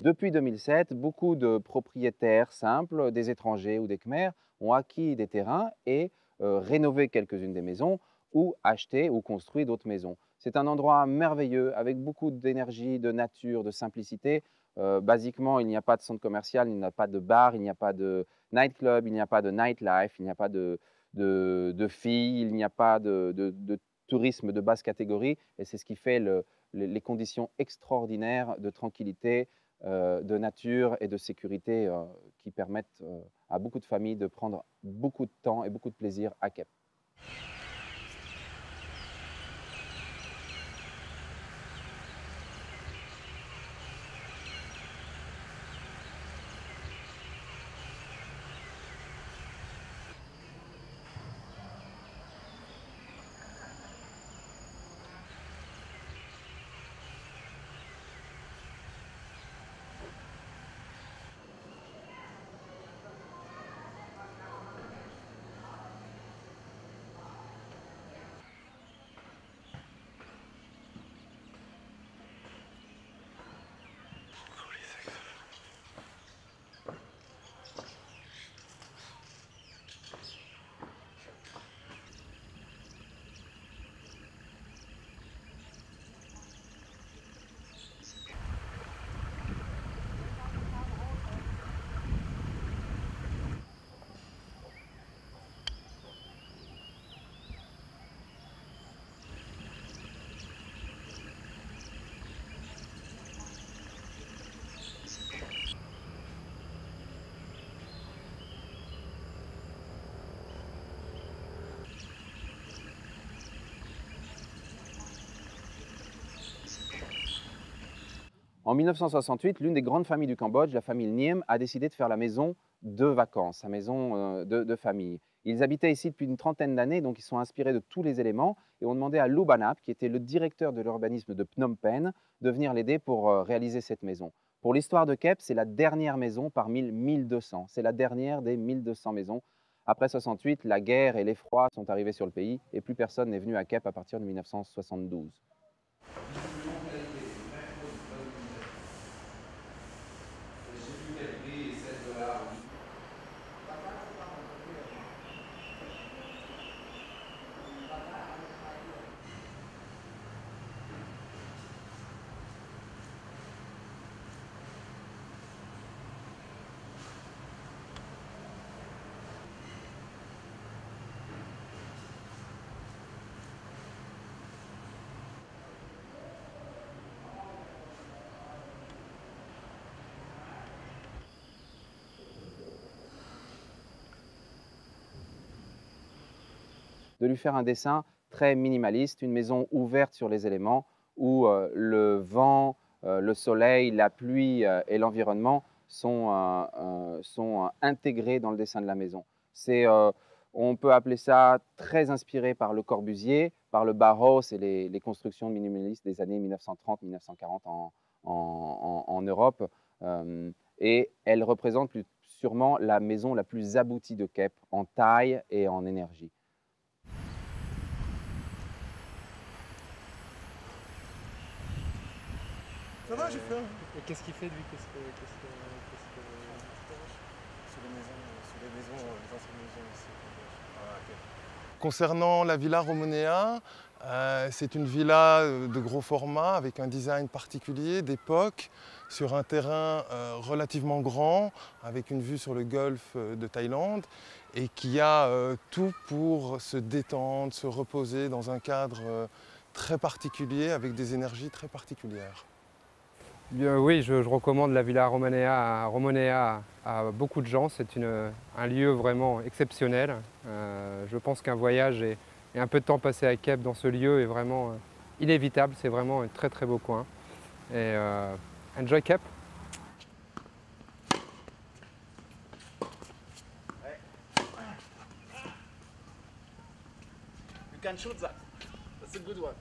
Depuis 2007, beaucoup de propriétaires simples, des étrangers ou des Khmers, ont acquis des terrains et rénové quelques-unes des maisons ou acheté ou construit d'autres maisons. C'est un endroit merveilleux avec beaucoup d'énergie, de nature, de simplicité. Basiquement, il n'y a pas de centre commercial, il n'y a pas de bar, il n'y a pas de nightclub, il n'y a pas de nightlife, il n'y a pas de filles, il n'y a pas de tourisme de basse catégorie. Et c'est ce qui fait les conditions extraordinaires de tranquillité, de nature et de sécurité qui permettent à beaucoup de familles de prendre beaucoup de temps et beaucoup de plaisir à Kep. En 1968, l'une des grandes familles du Cambodge, la famille Niem, a décidé de faire la maison de vacances, la maison de famille. Ils habitaient ici depuis une trentaine d'années, donc ils sont inspirés de tous les éléments et ont demandé à Lou Banap, qui était le directeur de l'urbanisme de Phnom Penh, de venir l'aider pour réaliser cette maison. Pour l'histoire de Kep, c'est la dernière maison parmi 1200. C'est la dernière des 1200 maisons. Après 68, la guerre et l'effroi sont arrivés sur le pays et plus personne n'est venu à Kep à partir de 1972. De lui faire un dessin très minimaliste, une maison ouverte sur les éléments où le vent, le soleil, la pluie et l'environnement sont intégrés dans le dessin de la maison. On peut appeler ça très inspiré par Le Corbusier, par le Bauhaus et les constructions minimalistes des années 1930-1940 en Europe. Et elle représente sûrement la maison la plus aboutie de Kep en taille et en énergie. Ça va, j'ai fait. Et qu'est-ce qu'il fait lui Sur les maisons, les anciennes maisons ici. Ah, ok. Concernant la Villa Romonea, c'est une villa de gros format avec un design particulier d'époque sur un terrain relativement grand avec une vue sur le golfe de Thaïlande et qui a tout pour se détendre, se reposer dans un cadre très particulier avec des énergies très particulières. Bien, oui, je recommande la Villa Romonea à beaucoup de gens. C'est un lieu vraiment exceptionnel. Je pense qu'un voyage et un peu de temps passé à Kep dans ce lieu est vraiment inévitable. C'est vraiment un très très beau coin. Et enjoy Kep! You can shoot that. That's a good one.